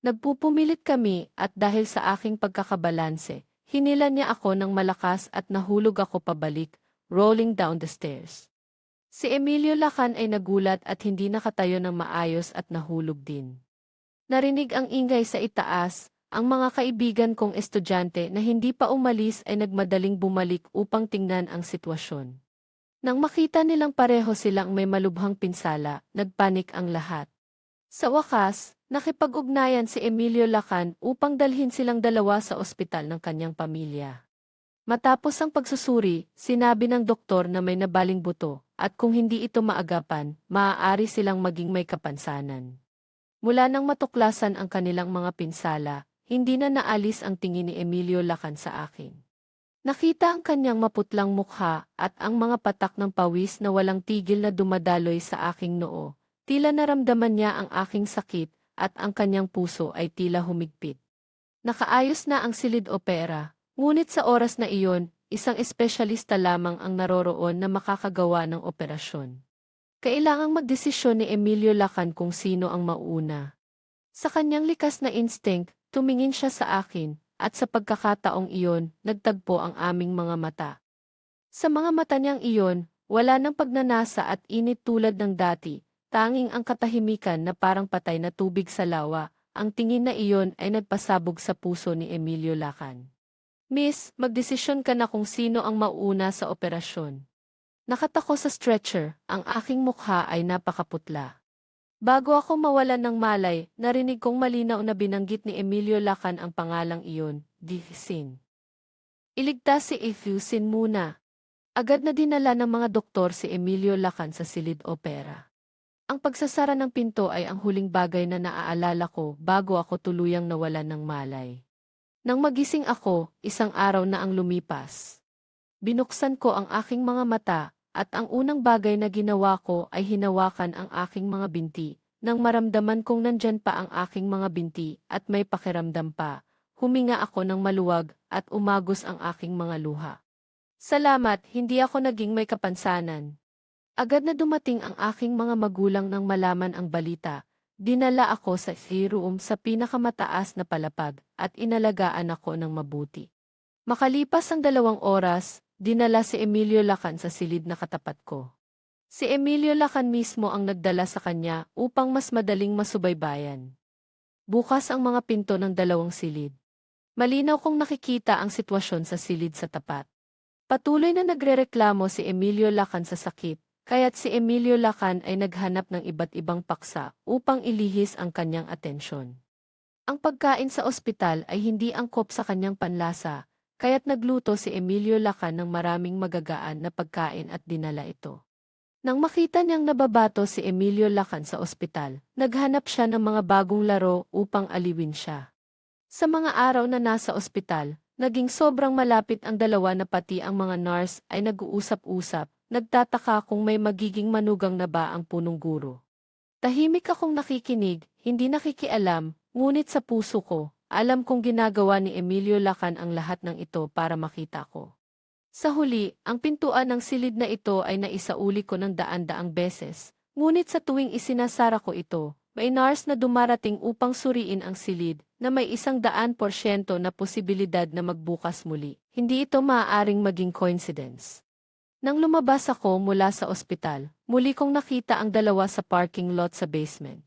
Nagpupumilit kami at dahil sa aking pagkakabalanse, hinila niya ako ng malakas at nahulog ako pabalik, rolling down the stairs. Si Emilio Lacan ay nagulat at hindi nakatayo ng maayos at nahulog din. Narinig ang ingay sa itaas, ang mga kaibigan kong estudyante na hindi pa umalis ay nagmadaling bumalik upang tingnan ang sitwasyon. Nang makita nilang pareho silang may malubhang pinsala, nagpanik ang lahat. Sa wakas, nakipag-ugnayan si Emilio Lacan upang dalhin silang dalawa sa ospital ng kanyang pamilya. Matapos ang pagsusuri, sinabi ng doktor na may nabaling buto at kung hindi ito maagapan, maaari silang maging may kapansanan. Mula nang matuklasan ang kanilang mga pinsala, hindi na naalis ang tingin ni Emilio Lacan sa akin. Nakita ang kanyang maputlang mukha at ang mga patak ng pawis na walang tigil na dumadaloy sa aking noo. Tila naramdaman niya ang aking sakit at ang kanyang puso ay tila humigpit. Nakaayos na ang silid opera, ngunit sa oras na iyon, isang espesyalista lamang ang naroroon na makakagawa ng operasyon. Kailangang magdesisyon ni Emilio Lacan kung sino ang mauuna. Sa kanyang likas na instinct, tumingin siya sa akin, at sa pagkakataong iyon, nagtagpo ang aming mga mata. Sa mga mata niyang iyon, wala nang pagnanasa at init tulad ng dati, tanging ang katahimikan na parang patay na tubig sa lawa. Ang tingin na iyon ay nagpasabog sa puso ni Emilio Lacan. Miss, magdesisyon ka na kung sino ang mauuna sa operasyon. Nakatako sa stretcher, ang aking mukha ay napakaputla. Bago ako mawalan ng malay, narinig kong malinaw na binanggit ni Emilio Lacan ang pangalang iyon, Diffusin. Iligtas si Diffusin muna. Agad na dinala ng mga doktor si Emilio Lacan sa silid opera. Ang pagsasara ng pinto ay ang huling bagay na naaalala ko bago ako tuluyang nawalan ng malay. Nang magising ako, isang araw na ang lumipas. Binuksan ko ang aking mga mata, at ang unang bagay na ginawa ko ay hinawakan ang aking mga binti. Nang maramdaman kong nandyan pa ang aking mga binti at may pakiramdam pa, huminga ako ng maluwag at umagos ang aking mga luha. Salamat, hindi ako naging may kapansanan. Agad na dumating ang aking mga magulang nang malaman ang balita. Dinala ako sa room sa pinakamataas na palapag at inalagaan ako ng mabuti. Makalipas ang 2 oras, dinala si Emilio Lacan sa silid na katapat ko. Si Emilio Lacan mismo ang nagdala sa kanya upang mas madaling masubaybayan. Bukas ang mga pinto ng 2 silid. Malinaw kong nakikita ang sitwasyon sa silid sa tapat. Patuloy na nagrereklamo si Emilio Lacan sa sakit, kaya't si Emilio Lacan ay naghanap ng iba't ibang paksa upang ilihis ang kanyang atensyon. Ang pagkain sa ospital ay hindi angkop sa kanyang panlasa, kaya't nagluto si Emilio Lacan ng maraming magagaan na pagkain at dinala ito. Nang makita niyang nababato si Emilio Lacan sa ospital, naghanap siya ng mga bagong laro upang aliwin siya. Sa mga araw na nasa ospital, naging sobrang malapit ang dalawa na pati ang mga nurse ay nag-uusap-usap, nagtataka kung may magiging manugang na ba ang punong guro. Tahimik akong nakikinig, hindi nakikialam, ngunit sa puso ko, alam kong ginagawa ni Emilio Lacan ang lahat ng ito para makita ko. Sa huli, ang pintuan ng silid na ito ay naisauli ko ng daan-daang beses, ngunit sa tuwing isinasara ko ito, may nurse na dumarating upang suriin ang silid, na may 100% na posibilidad na magbukas muli. Hindi ito maaaring maging coincidence. Nang lumabas ako mula sa ospital, muli kong nakita ang dalawa sa parking lot sa basement.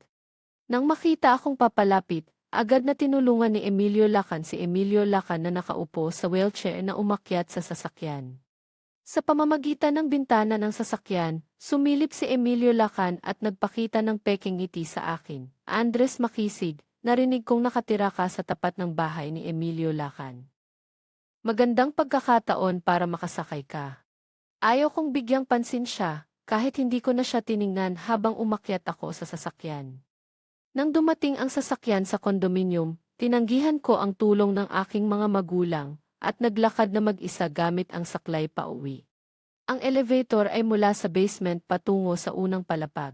Nang makita akong papalapit, agad na tinulungan ni Emilio Lacan si Emilio Lacan na nakaupo sa wheelchair na umakyat sa sasakyan. Sa pamamagitan ng bintana ng sasakyan, sumilip si Emilio Lacan at nagpakita ng peking ngiti sa akin. Andres Makisig, narinig kong nakatira ka sa tapat ng bahay ni Emilio Lacan. Magandang pagkakataon para makasakay ka. Ayaw kong bigyang pansin siya, kahit hindi ko na siya tiningnan habang umakyat ako sa sasakyan. Nang dumating ang sasakyan sa kondominium, tinanggihan ko ang tulong ng aking mga magulang, at naglakad na mag-isa gamit ang saklay pauwi. Ang elevator ay mula sa basement patungo sa unang palapag.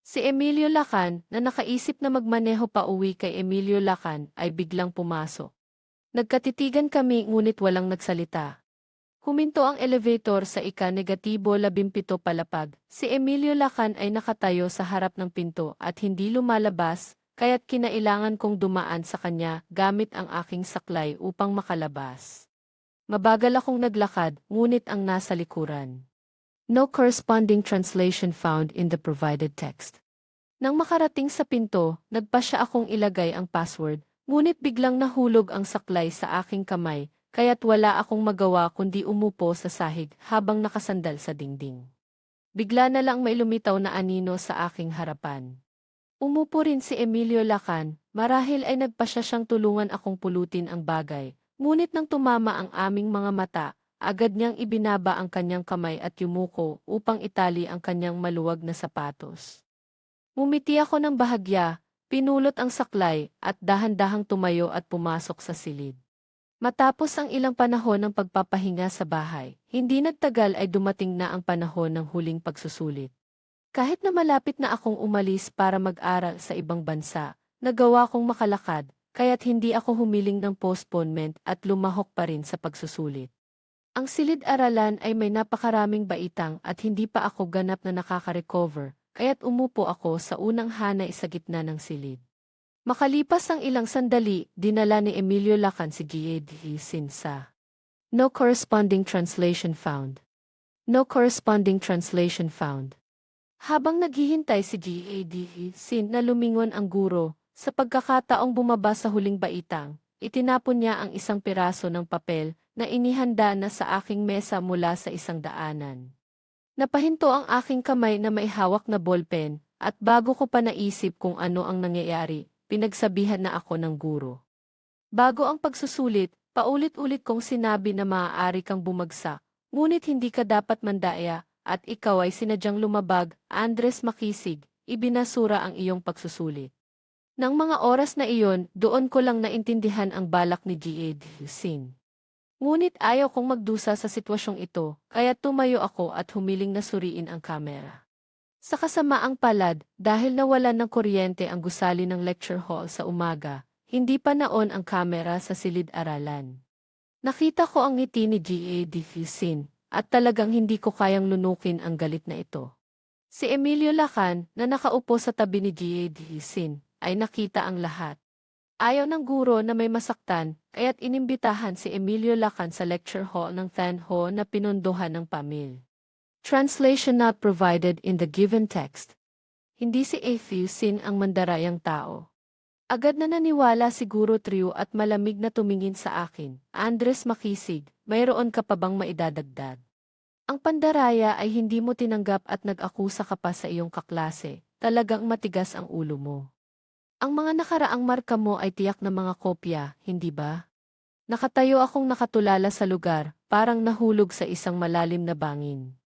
Si Emilio Lacan, na nakaisip na magmaneho pauwi kay Emilio Lacan, ay biglang pumasok. Nagkatitigan kami ngunit walang nagsalita. Huminto ang elevator sa ika-17 palapag. Si Emilio Lacan ay nakatayo sa harap ng pinto at hindi lumalabas, kaya't kinailangan kong dumaan sa kanya gamit ang aking saklay upang makalabas. Mabagal akong naglakad, ngunit ang nasa likuran. No corresponding translation found in the provided text. Nang makarating sa pinto, nagpasya akong ilagay ang password, ngunit biglang nahulog ang saklay sa aking kamay, kaya't wala akong magawa kundi umupo sa sahig habang nakasandal sa dingding. Bigla na lang may lumitaw na anino sa aking harapan. Umupo rin si Emilio Lacan, marahil ay nagpasya siyang tulungan akong pulutin ang bagay, ngunit nang tumama ang aming mga mata, agad niyang ibinaba ang kanyang kamay at yumuko upang itali ang kanyang maluwag na sapatos. Ngumiti ako ng bahagya, pinulot ang saklay, at dahan-dahang tumayo at pumasok sa silid. Matapos ang ilang panahon ng pagpapahinga sa bahay, hindi nagtagal ay dumating na ang panahon ng huling pagsusulit. Kahit na malapit na akong umalis para mag-aral sa ibang bansa, nagawa kong makalakad, kaya't hindi ako humiling ng postponement at lumahok pa rin sa pagsusulit. Ang silid-aralan ay may napakaraming baitang at hindi pa ako ganap na nakaka-recover, kaya't umupo ako sa unang hanay sa gitna ng silid. Makalipas ang ilang sandali, dinala ni Emilio Lacan si G.A.D. Sinsa. No corresponding translation found. No corresponding translation found. Habang naghihintay si G.A.D. Sin na lumingon ang guro, sa pagkakataong bumaba sa huling baitang, itinapon niya ang isang piraso ng papel na inihanda na sa aking mesa mula sa isang daanan. Napahinto ang aking kamay na may hawak na ballpen, at bago ko pa naisip kung ano ang nangyayari, pinagsabihan na ako ng guro. Bago ang pagsusulit, paulit-ulit kong sinabi na maaari kang bumagsak, ngunit hindi ka dapat mandaya, at ikaw ay sinadyang lumabag, Andres Makisig, ibinasura ang iyong pagsusulit. Nang mga oras na iyon, doon ko lang naintindihan ang balak ni G.A.D. Sin. Ngunit ayaw kong magdusa sa sitwasyong ito, kaya tumayo ako at humiling na suriin ang kamera. Sa kasamaang palad, dahil nawalan ng kuryente ang gusali ng lecture hall sa umaga, hindi pa naon ang kamera sa silid-aralan. Nakita ko ang ngiti ni G.A.D. Sin, at talagang hindi ko kayang lunukin ang galit na ito. Si Emilio Lacan, na nakaupo sa tabi ni G.A.D. Sin, ay nakita ang lahat. Ayaw ng guro na may masaktan, kaya't inimbitahan si Emilio Lacan sa lecture hall ng Thanho na pinunduhan ng pamil. Translation not provided in the given text. Hindi si A.F. Sin ang mandarayang tao. Agad na naniwala si Guro Trio at malamig na tumingin sa akin. Andres Makisig, mayroon ka pa bang maidadagdag? Ang pandaraya ay hindi mo tinanggap at nag-akusa ka pa sa iyong kaklase. Talagang matigas ang ulo mo. Ang mga nakaraang marka mo ay tiyak na mga kopya, hindi ba? Nakatayo akong nakatulala sa lugar, parang nahulog sa isang malalim na bangin.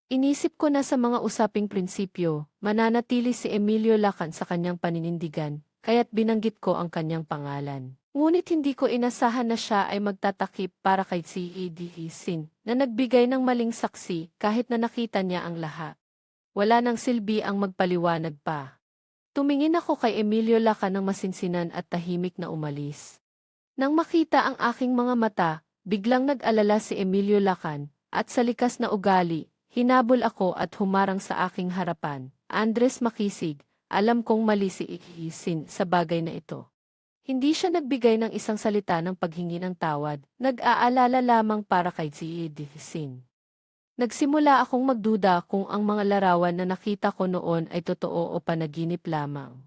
Inisip ko na sa mga usaping prinsipyo, mananatili si Emilio Lacan sa kanyang paninindigan, kaya't binanggit ko ang kanyang pangalan. Ngunit hindi ko inasahan na siya ay magtatakip para kay C.A.D. Sin, na nagbigay ng maling saksi kahit na nakita niya ang lahat. Wala nang silbi ang magpaliwanag pa. Tumingin ako kay Emilio Lacan ng masinsinan at tahimik na umalis. Nang makita ang aking mga mata, biglang nag-alala si Emilio Lacan, at sa likas na ugali, hinabol ako at humarang sa aking harapan. Andres Makisig, alam kong mali si Sin sa bagay na ito. Hindi siya nagbigay ng isang salita ng paghingi ng tawad, nag-aalala lamang para kay Sin. Nagsimula akong magduda kung ang mga larawan na nakita ko noon ay totoo o panaginip lamang.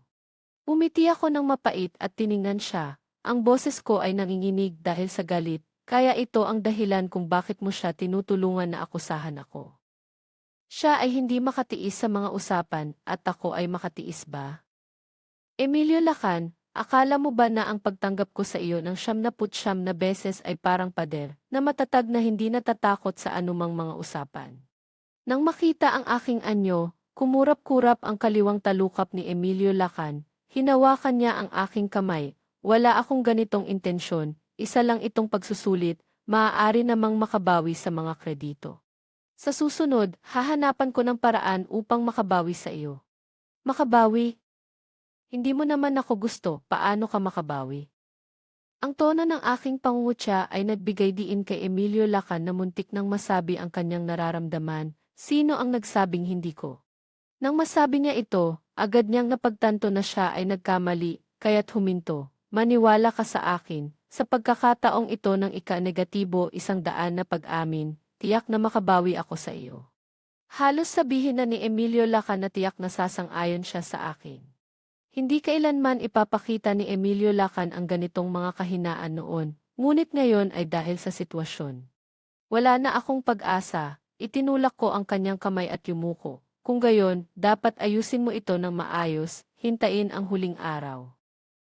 Umiti ako ng mapait at tiningnan siya. Ang boses ko ay nanginginig dahil sa galit, kaya ito ang dahilan kung bakit mo siya tinutulungan na akusahan ako. Siya ay hindi makatiis sa mga usapan at ako ay makatiis ba? Emilio Lacan, akala mo ba na ang pagtanggap ko sa iyo ng 99 na beses ay parang pader na matatag na hindi natatakot sa anumang mga usapan? Nang makita ang aking anyo, kumurap-kurap ang kaliwang talukap ni Emilio Lacan, hinawakan niya ang aking kamay. Wala akong ganitong intensyon, isa lang itong pagsusulit, maaari namang makabawi sa mga kredito. Sa susunod, hahanapan ko ng paraan upang makabawi sa iyo. Makabawi? Hindi mo naman ako gusto, paano ka makabawi? Ang tono ng aking pangungutya ay nagbigay diin kay Emilio Lacan na muntik nang masabi ang kanyang nararamdaman. Sino ang nagsabing hindi ko? Nang masabi niya ito, Agad niyang napagtanto na siya ay nagkamali, kaya't huminto. Maniwala ka sa akin, sa pagkakataong ito ng ika-negatibo 100 na pag-amin, tiyak na makabawi ako sa iyo. Halos sabihin na ni Emilio Lacan na tiyak na sasang-ayon siya sa akin. Hindi kailanman ipapakita ni Emilio Lacan ang ganitong mga kahinaan noon, ngunit ngayon ay dahil sa sitwasyon. Wala na akong pag-asa, itinulak ko ang kanyang kamay at yumuko. Kung gayon, dapat ayusin mo ito ng maayos, hintayin ang huling araw.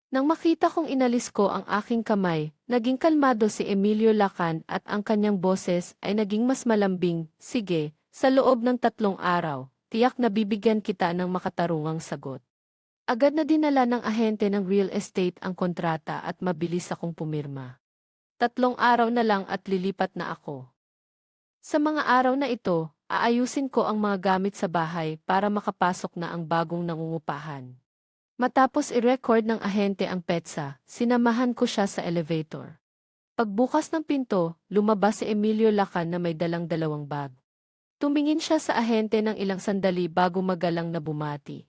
Nang makita kong inalis ko ang aking kamay, naging kalmado si Emilio Lacan at ang kanyang boses ay naging mas malambing. Sige, sa loob ng 3 araw, tiyak na bibigyan kita ng makatarungang sagot. Agad na dinala ng ahente ng real estate ang kontrata at mabilis akong pumirma. 3 araw na lang at lilipat na ako. Sa mga araw na ito, aayusin ko ang mga gamit sa bahay para makapasok na ang bagong nangungupahan. Matapos i-record ng ahente ang petsa, sinamahan ko siya sa elevator. Pagbukas ng pinto, lumabas si Emilio Lacan na may dalang 2 bag. Tumingin siya sa ahente ng ilang sandali bago magalang na bumati.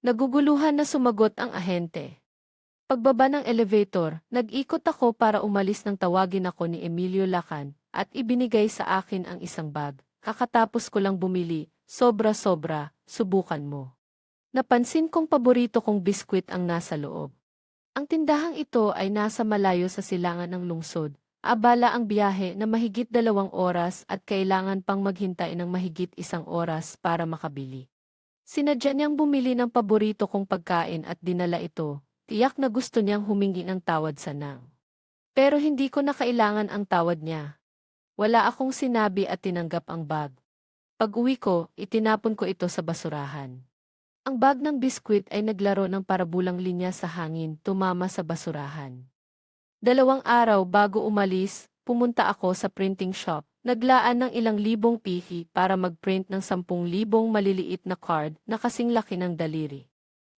Naguguluhan na sumagot ang ahente. Pagbaba ng elevator, nag-ikot ako para umalis nang tawagin ako ni Emilio Lacan at ibinigay sa akin ang isang bag. Kakatapos ko lang bumili, sobra-sobra, subukan mo. Napansin kong paborito kong biskwit ang nasa loob. Ang tindahang ito ay nasa malayo sa silangan ng lungsod. Abala ang biyahe na mahigit 2 oras at kailangan pang maghintay ng mahigit 1 oras para makabili. Sinadya niyang bumili ng paborito kong pagkain at dinala ito. Tiyak na gusto niyang humingi ng tawad sa nang. Pero hindi ko na kailangan ang tawad niya. Wala akong sinabi at tinanggap ang bag. Pag-uwi ko, itinapon ko ito sa basurahan. Ang bag ng biskwit ay naglaro ng parabulang linya sa hangin, tumama sa basurahan. 2 araw bago umalis, pumunta ako sa printing shop. Naglaan ng ilang libong pihi para mag-print ng 10,000 maliliit na card na kasing laki ng daliri.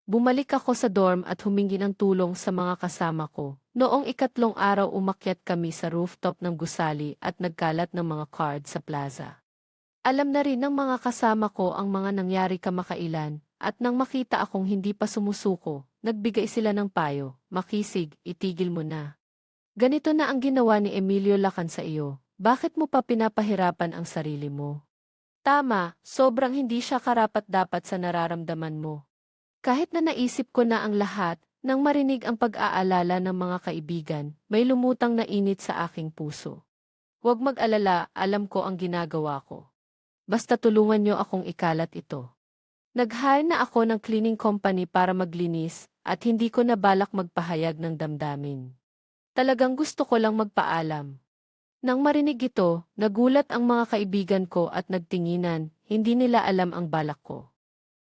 Bumalik ako sa dorm at humingi ng tulong sa mga kasama ko. Noong 3 araw umakyat kami sa rooftop ng gusali at nagkalat ng mga card sa plaza. Alam na rin ng mga kasama ko ang mga nangyari kamakailan at nang makita akong hindi pa sumusuko, nagbigay sila ng payo, makisig, itigil mo na. Ganito na ang ginawa ni Emilio Lacan sa iyo, bakit mo pa pinapahirapan ang sarili mo? Tama, sobrang hindi siya karapat-dapat sa nararamdaman mo. Kahit na naisip ko na ang lahat, nang marinig ang pag-aalala ng mga kaibigan, may lumutang na init sa aking puso. Huwag mag-alala, alam ko ang ginagawa ko. Basta tulungan niyo akong ikalat ito. Nag-hire na ako ng cleaning company para maglinis at hindi ko na balak magpahayag ng damdamin. Talagang gusto ko lang magpaalam. Nang marinig ito, nagulat ang mga kaibigan ko at nagtinginan, hindi nila alam ang balak ko.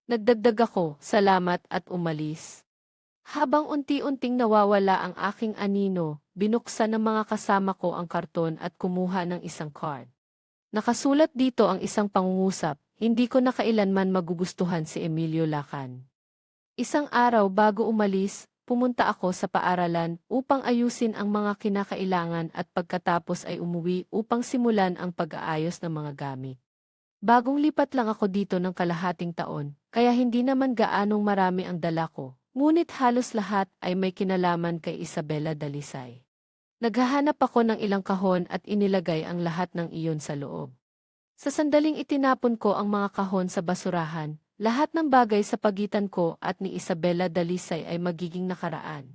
Nagdagdag ako, salamat at umalis. Habang unti-unting nawawala ang aking anino, binuksan ng mga kasama ko ang karton at kumuha ng isang card. Nakasulat dito ang isang pangungusap, hindi ko na kailanman magugustuhan si Emilio Lacan. 1 araw bago umalis, pumunta ako sa paaralan upang ayusin ang mga kinakailangan at pagkatapos ay umuwi upang simulan ang pag-aayos ng mga gamit. Bagong lipat lang ako dito ng kalahating taon, kaya hindi naman gaanong marami ang dala ko, ngunit halos lahat ay may kinalaman kay Isabela Dalisay. Naghahanap ako ng ilang kahon at inilagay ang lahat ng iyon sa loob. Sa sandaling itinapon ko ang mga kahon sa basurahan, lahat ng bagay sa pagitan ko at ni Isabela Dalisay ay magiging nakaraan.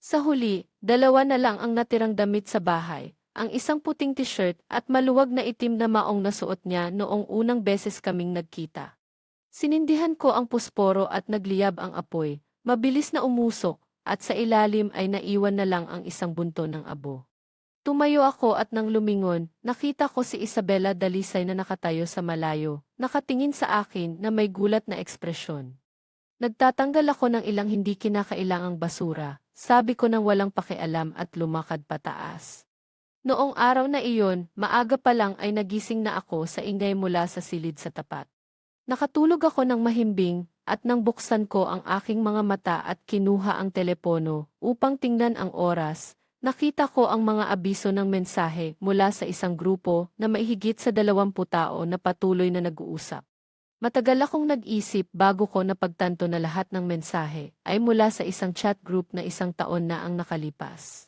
Sa huli, 2 na lang ang natirang damit sa bahay, ang isang puting t-shirt at maluwag na itim na maong nasuot niya noong unang beses kaming nagkita. Sinindihan ko ang pusporo at nagliyab ang apoy, mabilis na umusok, at sa ilalim ay naiwan na lang ang isang bunto ng abo. Tumayo ako at nang lumingon, nakita ko si Isabela Dalisay na nakatayo sa malayo, nakatingin sa akin na may gulat na ekspresyon. Nagtatanggal ako ng ilang hindi kinakailangang basura, sabi ko nang walang pakialam at lumakad pataas. Noong araw na iyon, maaga pa lang ay nagising na ako sa ingay mula sa silid sa tapat. Nakatulog ako ng mahimbing at nang buksan ko ang aking mga mata at kinuha ang telepono upang tingnan ang oras, nakita ko ang mga abiso ng mensahe mula sa isang grupo na may higit sa 20 tao na patuloy na nag-uusap. Matagal akong nag-isip bago ko napagtanto na lahat ng mensahe ay mula sa isang chat group na 1 taon na ang nakalipas.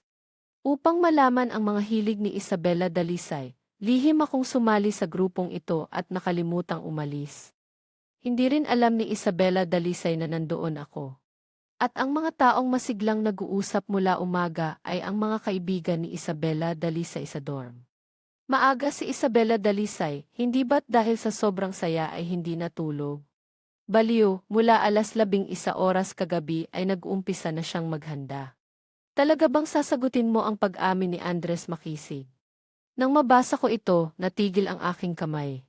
Upang malaman ang mga hilig ni Isabela Dalisay, lihim akong sumali sa grupong ito at nakalimutang umalis. Hindi rin alam ni Isabela Dalisay na nandoon ako. At ang mga taong masiglang nag-uusap mula umaga ay ang mga kaibigan ni Isabela Dalisay sa dorm. Maaga si Isabela Dalisay, hindi ba't dahil sa sobrang saya ay hindi natulog? Baliw, mula alas 11 oras kagabi ay nag-uumpisa na siyang maghanda. Talaga bang sasagutin mo ang pag-amin ni Andres Makisig? Nang mabasa ko ito, natigil ang aking kamay.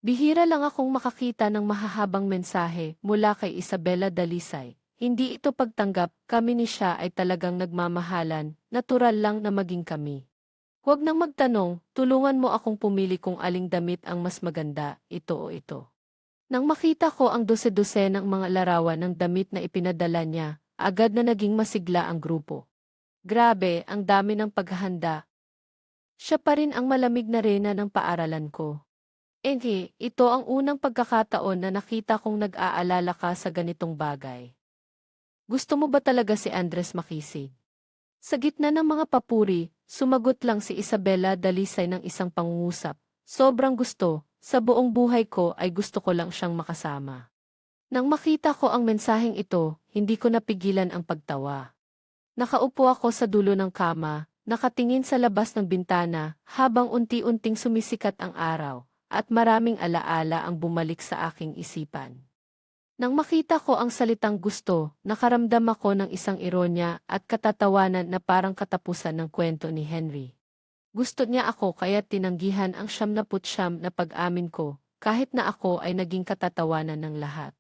Bihira lang akong makakita ng mahahabang mensahe mula kay Isabela Dalisay. Hindi ito pagtanggap, kami ni siya ay talagang nagmamahalan, natural lang na maging kami. Huwag nang magtanong, tulungan mo akong pumili kung aling damit ang mas maganda, ito o ito. Nang makita ko ang dose-dose ng mga larawan ng damit na ipinadala niya, agad na naging masigla ang grupo. Grabe, ang dami ng paghahanda. Siya pa rin ang malamig na reyna ng paaralan ko. Ito ang unang pagkakataon na nakita kong nag-aalala ka sa ganitong bagay. Gusto mo ba talaga si Andres Makisig? Sa gitna ng mga papuri, sumagot lang si Isabela Dalisay ng isang pangungusap. Sobrang gusto, sa buong buhay ko ay gusto ko lang siyang makasama. Nang makita ko ang mensaheng ito, hindi ko napigilan ang pagtawa. Nakaupo ako sa dulo ng kama, nakatingin sa labas ng bintana, habang unti-unting sumisikat ang araw, at maraming alaala ang bumalik sa aking isipan. Nang makita ko ang salitang gusto, nakaramdam ako ng isang ironya at katatawanan na parang katapusan ng kwento ni Henry. Gusto niya ako kaya tinanggihan ang 79 na pag-amin ko, kahit na ako ay naging katatawanan ng lahat.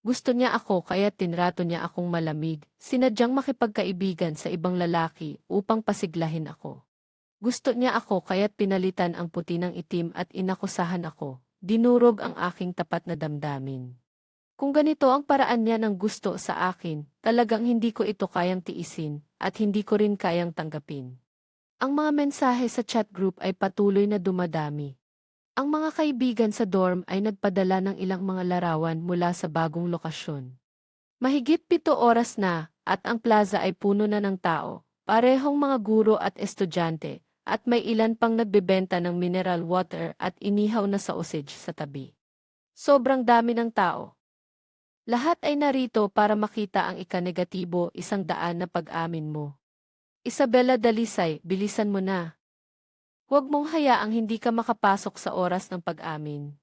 Gusto niya ako kaya tinrato niya akong malamig, sinadyang makipagkaibigan sa ibang lalaki upang pasiglahin ako. Gusto niya ako kaya't pinalitan ang puti ng itim at inakusahan ako, dinurog ang aking tapat na damdamin. Kung ganito ang paraan niya ng gusto sa akin, talagang hindi ko ito kayang tiisin, at hindi ko rin kayang tanggapin. Ang mga mensahe sa chat group ay patuloy na dumadami. Ang mga kaibigan sa dorm ay nagpadala ng ilang mga larawan mula sa bagong lokasyon. Mahigit 7 oras na, at ang plaza ay puno na ng tao, parehong mga guro at estudyante, at may ilan pang nagbebenta ng mineral water at inihaw na sausage sa tabi. Sobrang dami ng tao. Lahat ay narito para makita ang ika-negatibo 100 na pag-amin mo. Isabela Dalisay, bilisan mo na. Huwag mong hayaang hindi ka makapasok sa oras ng pag-amin.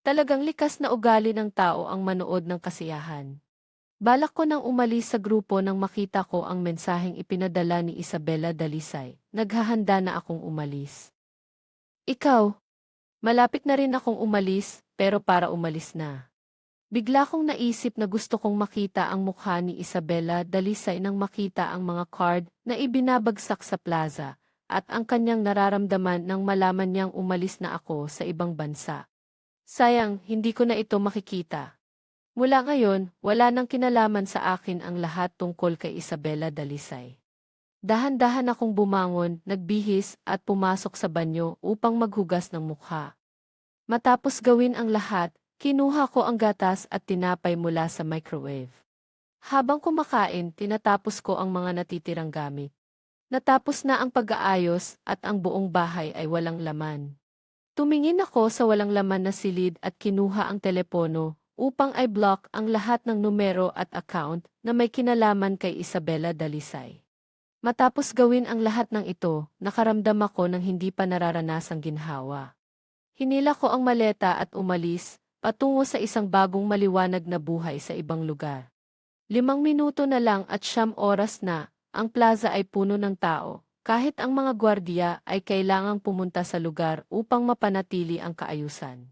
Talagang likas na ugali ng tao ang manood ng kasiyahan. Balak ko nang umalis sa grupo nang makita ko ang mensaheng ipinadala ni Isabela Dalisay. Naghahanda na akong umalis. Ikaw, malapit na rin akong umalis, pero para umalis na. Bigla kong naisip na gusto kong makita ang mukha ni Isabela Dalisay nang makita ang mga card na ibinabagsak sa plaza at ang kanyang nararamdaman nang malaman niyang umalis na ako sa ibang bansa. Sayang, hindi ko na ito makikita. Mula ngayon, wala nang kinalaman sa akin ang lahat tungkol kay Isabela Dalisay. Dahan-dahan akong bumangon, nagbihis at pumasok sa banyo upang maghugas ng mukha. Matapos gawin ang lahat, kinuha ko ang gatas at tinapay mula sa microwave. Habang kumakain, tinatapos ko ang mga natitirang gamit. Natapos na ang pag-aayos at ang buong bahay ay walang laman. Tumingin ako sa walang laman na silid at kinuha ang telepono upang i-block ang lahat ng numero at account na may kinalaman kay Isabela Dalisay. Matapos gawin ang lahat ng ito, nakaramdam ako ng hindi pa nararanasang ginhawa. Hinila ko ang maleta at umalis, patungo sa isang bagong maliwanag na buhay sa ibang lugar. 5 minuto na lang at 9 oras na, ang plaza ay puno ng tao, kahit ang mga gwardiya ay kailangang pumunta sa lugar upang mapanatili ang kaayusan.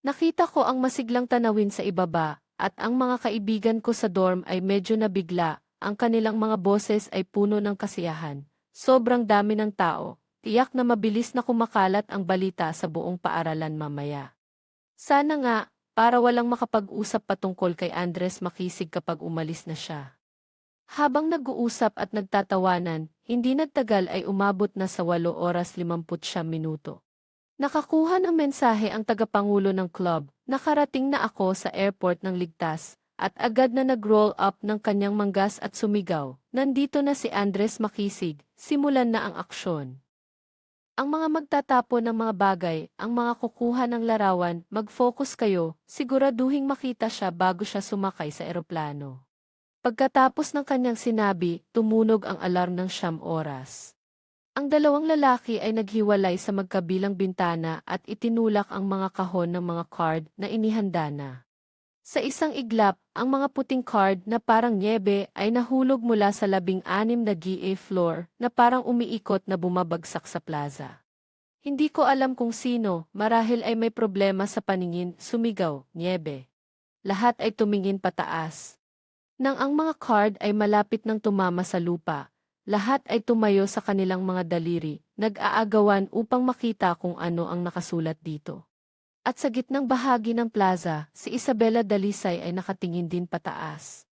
Nakita ko ang masiglang tanawin sa ibaba, at ang mga kaibigan ko sa dorm ay medyo nabigla, ang kanilang mga boses ay puno ng kasiyahan. Sobrang dami ng tao, tiyak na mabilis na kumakalat ang balita sa buong paaralan mamaya. Sana nga, para walang makapag-usap patungkol kay Andres Makisig kapag umalis na siya. Habang nag-uusap at nagtatawanan, hindi nagtagal ay umabot na sa 8 oras 59 minuto. Nakakuha ng mensahe ang tagapangulo ng club, nakarating na ako sa airport ng ligtas, at agad na nag-roll up ng kanyang manggas at sumigaw, "Nandito na si Andres Makisig, simulan na ang aksyon." Ang mga magtatapo ng mga bagay, ang mga kukuha ng larawan, mag-focus kayo, siguraduhing makita siya bago siya sumakay sa eroplano. Pagkatapos ng kanyang sinabi, tumunog ang alarm ng 9 oras. Ang dalawang lalaki ay naghiwalay sa magkabilang bintana at itinulak ang mga kahon ng mga card na inihanda na. Sa isang iglap, ang mga puting card na parang nyebe ay nahulog mula sa 16 na GA floor na parang umiikot na bumabagsak sa plaza. Hindi ko alam kung sino, marahil ay may problema sa paningin, sumigaw, nyebe. Lahat ay tumingin pataas. Nang ang mga card ay malapit nang tumama sa lupa, lahat ay tumayo sa kanilang mga daliri, nag-aagawan upang makita kung ano ang nakasulat dito. At sa gitnang bahagi ng plaza, si Isabela Dalisay ay nakatingin din pataas.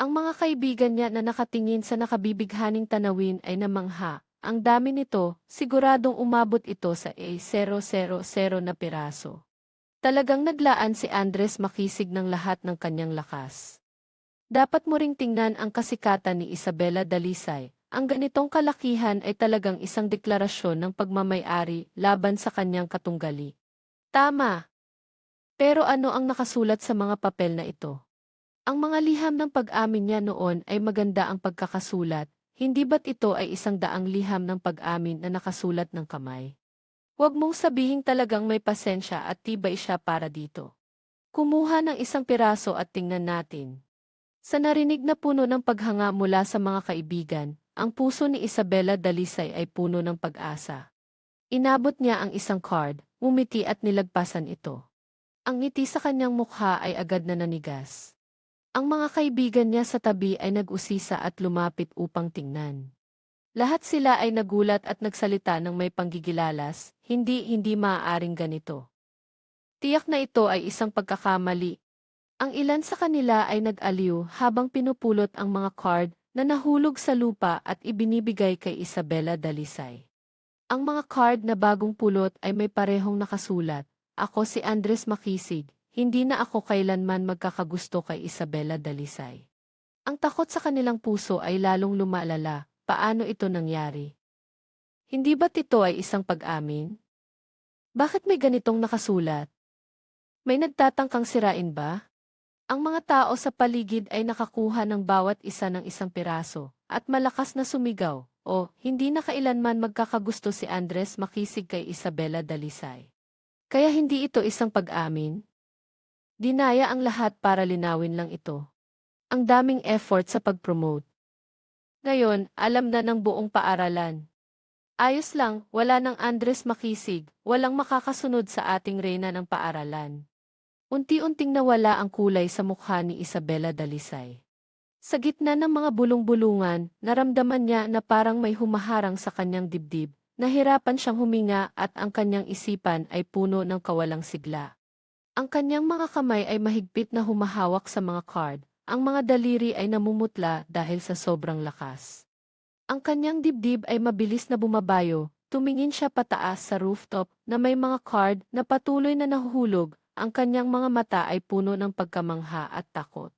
Ang mga kaibigan niya na nakatingin sa nakabibighaning tanawin ay namangha. Ang dami nito, siguradong umabot ito sa A000 na piraso. Talagang naglaan si Andres Makisig ng lahat ng kanyang lakas. Dapat mo ring tingnan ang kasikatan ni Isabela Dalisay. Ang ganitong kalakihan ay talagang isang deklarasyon ng pagmamay-ari laban sa kanyang katunggali. Tama. Pero ano ang nakasulat sa mga papel na ito? Ang mga liham ng pag-amin niya noon ay maganda ang pagkakasulat, hindi ba't ito ay 100 liham ng pag-amin na nakasulat ng kamay? Huwag mong sabihing talagang may pasensya at tibay siya para dito. Kumuha ng isang piraso at tingnan natin. Sa narinig na puno ng paghanga mula sa mga kaibigan, ang puso ni Isabela Dalisay ay puno ng pag-asa. Inabot niya ang isang card, umiti at nilagpasan ito. Ang ngiti sa kanyang mukha ay agad na nanigas. Ang mga kaibigan niya sa tabi ay nag-usisa at lumapit upang tingnan. Lahat sila ay nagulat at nagsalita ng may panggigilalas, hindi maaaring ganito. Tiyak na ito ay isang pagkakamali. Ang ilan sa kanila ay nag-aliw habang pinupulot ang mga card na nahulog sa lupa at ibinibigay kay Isabela Dalisay. Ang mga card na bagong pulot ay may parehong nakasulat, "Ako si Andres Makisig, hindi na ako kailanman magkakagusto kay Isabela Dalisay." Ang takot sa kanilang puso ay lalong lumalala, paano ito nangyari? Hindi ba't ito ay isang pag-amin? Bakit may ganitong nakasulat? May nagtatangkang sirain ba? Ang mga tao sa paligid ay nakakuha ng bawat isa ng isang piraso, at malakas na sumigaw, "O, hindi na kailanman magkakagusto si Andres Makisig kay Isabela Dalisay." Kaya hindi ito isang pag-amin? Dinaya ang lahat para linawin lang ito. Ang daming effort sa pag-promote. Ngayon, alam na ng buong paaralan. Ayos lang, wala ng Andres Makisig, walang makakasunod sa ating reyna ng paaralan. Unti-unting nawala ang kulay sa mukha ni Isabela Dalisay. Sa gitna ng mga bulong-bulungan, naramdaman niya na parang may humaharang sa kanyang dibdib, nahirapan siyang huminga at ang kanyang isipan ay puno ng kawalang sigla. Ang kanyang mga kamay ay mahigpit na humahawak sa mga card, ang mga daliri ay namumutla dahil sa sobrang lakas. Ang kanyang dibdib ay mabilis na bumabayo, tumingin siya pataas sa rooftop na may mga card na patuloy na nahuhulog, ang kanyang mga mata ay puno ng pagkamangha at takot.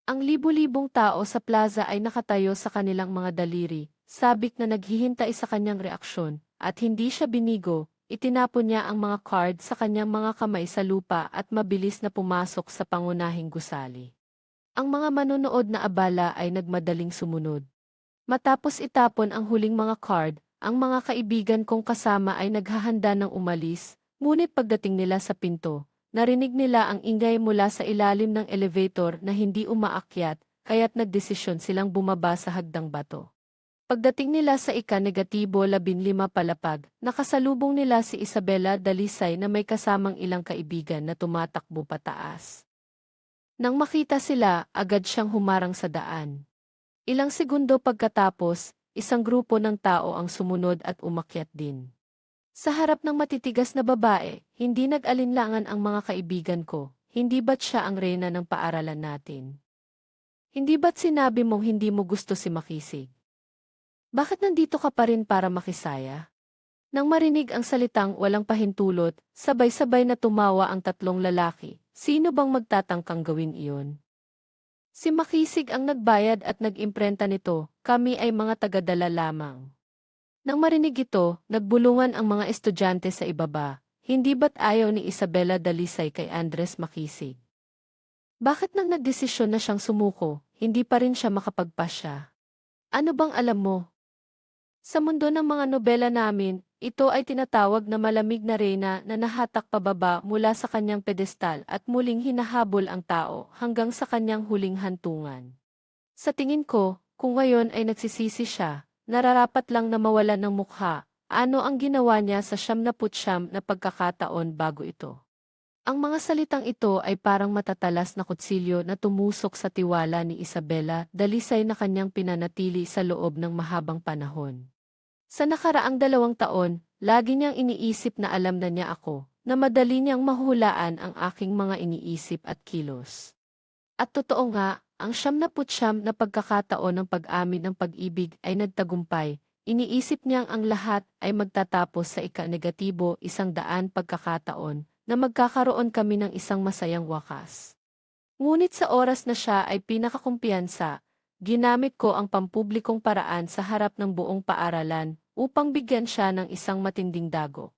Ang libu-libong tao sa plaza ay nakatayo sa kanilang mga daliri, sabik na naghihintay sa kanyang reaksyon, at hindi siya binigo, itinapon niya ang mga card sa kanyang mga kamay sa lupa at mabilis na pumasok sa pangunahing gusali. Ang mga manonood na abala ay nagmadaling sumunod. Matapos itapon ang huling mga card, ang mga kaibigan kong kasama ay naghahanda ng umalis, ngunit pagdating nila sa pinto, narinig nila ang ingay mula sa ilalim ng elevator na hindi umaakyat, kaya't nagdesisyon silang bumaba sa hagdang bato. Pagdating nila sa ika-15 palapag, nakasalubong nila si Isabela Dalisay na may kasamang ilang kaibigan na tumatakbo pataas. Nang makita sila, agad siyang humarang sa daan. Ilang segundo pagkatapos, isang grupo ng tao ang sumunod at umakyat din. Sa harap ng matitigas na babae, hindi nag-alinlangan ang mga kaibigan ko, hindi ba't siya ang reyna ng paaralan natin? Hindi ba't sinabi mong hindi mo gusto si Makisig? Bakit nandito ka pa rin para makisaya? Nang marinig ang salitang walang pahintulot, sabay-sabay na tumawa ang tatlong lalaki. Sino bang magtatangkang gawin iyon? Si Makisig ang nagbayad at nag-imprenta nito, kami ay mga tagadala lamang. Nang marinig ito, nagbulungan ang mga estudyante sa ibaba. Hindi ba't ayaw ni Isabela Dalisay kay Andres Makisig? Bakit nang nagdesisyon na siyang sumuko, hindi pa rin siya makapagpasya? Ano bang alam mo? Sa mundo ng mga nobela namin, ito ay tinatawag na malamig na reyna na nahatak pababa mula sa kanyang pedestal at muling hinahabol ang tao hanggang sa kanyang huling hantungan. Sa tingin ko, kung ngayon ay nagsisisi siya, nararapat lang na mawalan ng mukha. Ano ang ginawa niya sa 99 na pagkakataon bago ito? Ang mga salitang ito ay parang matatalas na kutsilyo na tumusok sa tiwala ni Isabela Dalisay na kanyang pinanatili sa loob ng mahabang panahon. Sa nakaraang 2 taon, lagi niyang iniisip na alam na niya ako, na madali niyang mahulaan ang aking mga iniisip at kilos. At totoo nga, ang 99 na pagkakataon ng pag-amin ng pag-ibig ay nagtagumpay. Iniisip niyang ang lahat ay magtatapos sa ika-negatibo 100 pagkakataon na magkakaroon kami ng isang masayang wakas. Ngunit sa oras na siya ay pinakakumpiyansa, ginamit ko ang pampublikong paraan sa harap ng buong paaralan upang bigyan siya ng isang matinding dago.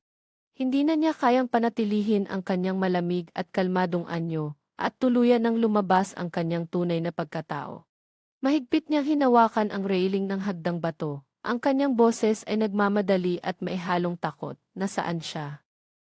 Hindi na niya kayang panatilihin ang kanyang malamig at kalmadong anyo, at tuluyan ng lumabas ang kanyang tunay na pagkatao. Mahigpit niyang hinawakan ang railing ng hagdang bato. Ang kanyang boses ay nagmamadali at may halong takot. Nasaan siya?